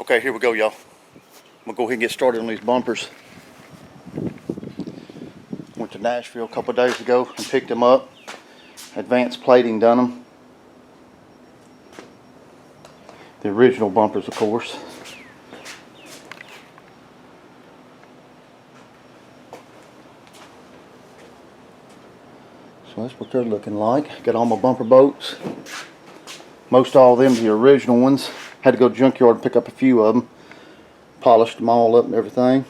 Okay, here we go, y'all. I'm gonna go ahead and get started on these bumpers. Went to Nashville a couple days ago and picked them up. Advanced plating done them. The original bumpers, of course. So that's what they're looking like. Got all my bumper bolts. Most all of them, the original ones. Had to go to the junkyard and pick up a few of them. Polished them all up and everything.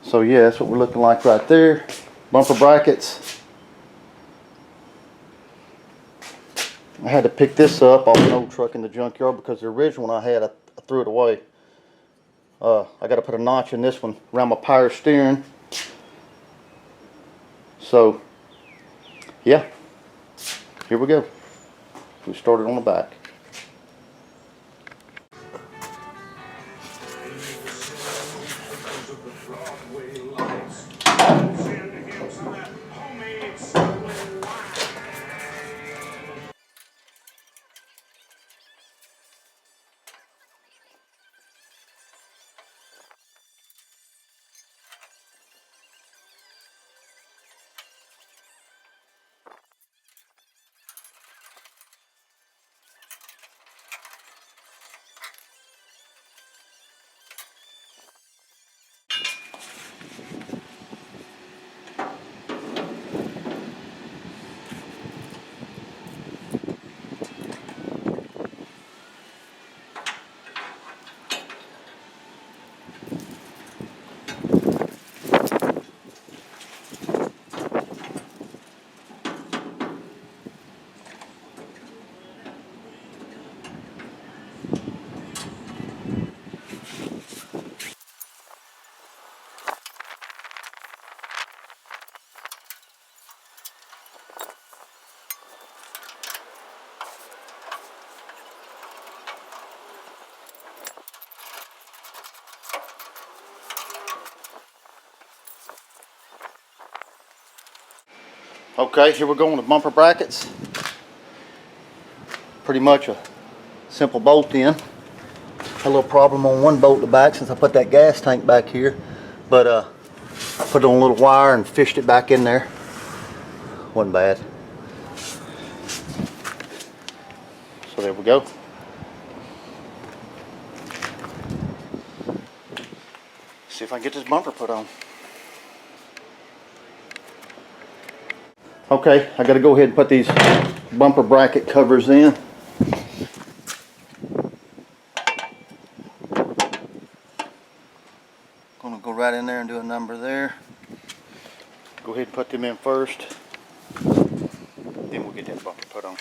So yeah, that's what we're looking like right there. Bumper brackets. I had to pick this up off an old truck in the junkyard because the original one I had, I threw it away. I got to put a notch in this one around my power steering. So yeah, here we go. We started on the back. Okay, here we're going with bumper brackets. Pretty much a simple bolt in. Had a little problem on one bolt at the back since I put that gas tank back here, but put it on a little wire and fished it back in there. Wasn't bad. So there we go. See if I can get this bumper put on. Okay, I got to go ahead and put these bumper bracket covers in. Gonna go right in there and do a number there. Go ahead and put them in first. Then we'll get that bumper put on.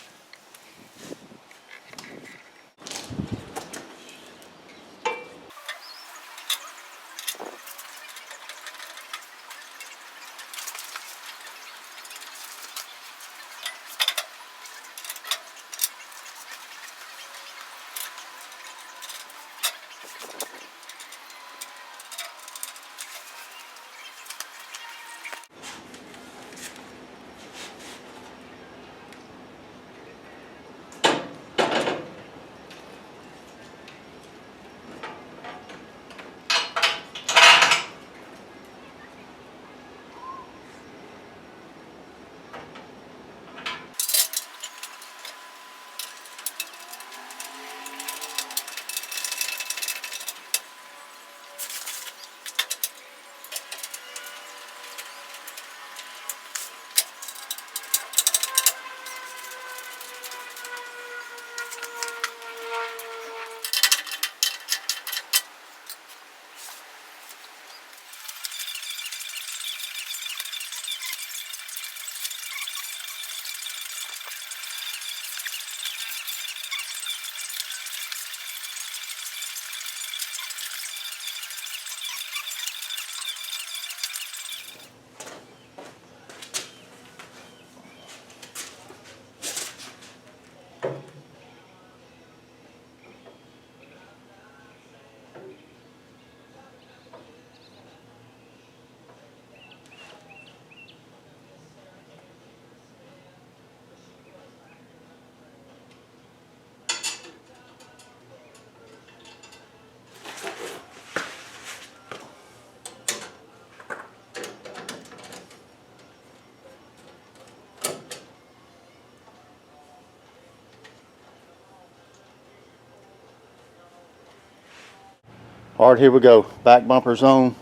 Alright, here we go. Back bumpers on.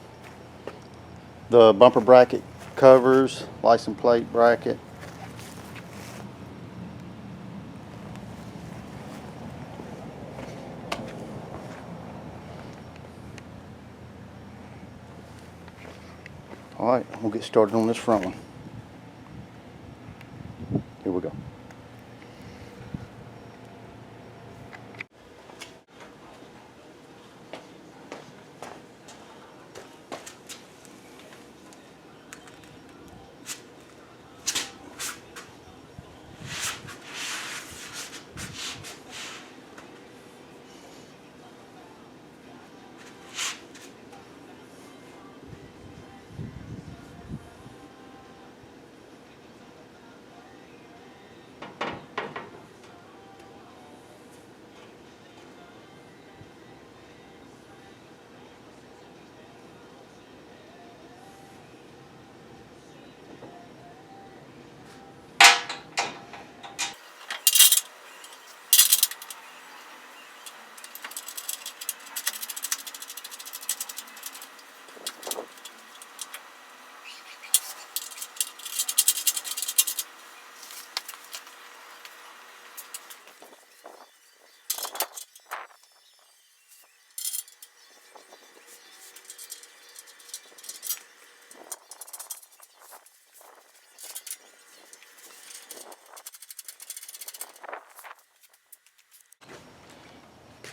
The bumper bracket covers, license plate bracket. Alright, we'll get started on this front one. Here we go.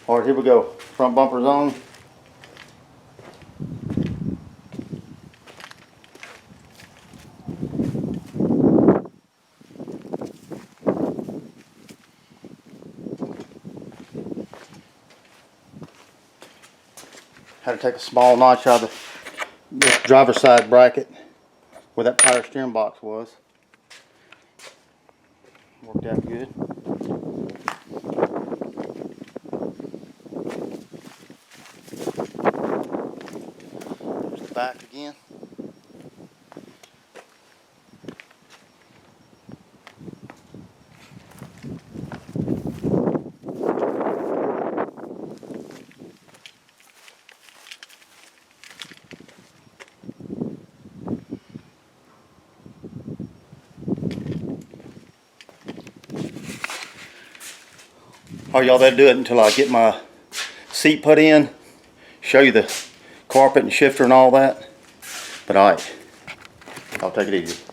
Alright, here we go. Front bumper's on. Had to take a small notch out of the driver's side bracket where that power steering box was. Worked out good. There's the back again. Alright, y'all, that'll do it until I get my seat put in, show you the carpet and shifter and all that. But alright, I'll take it easy.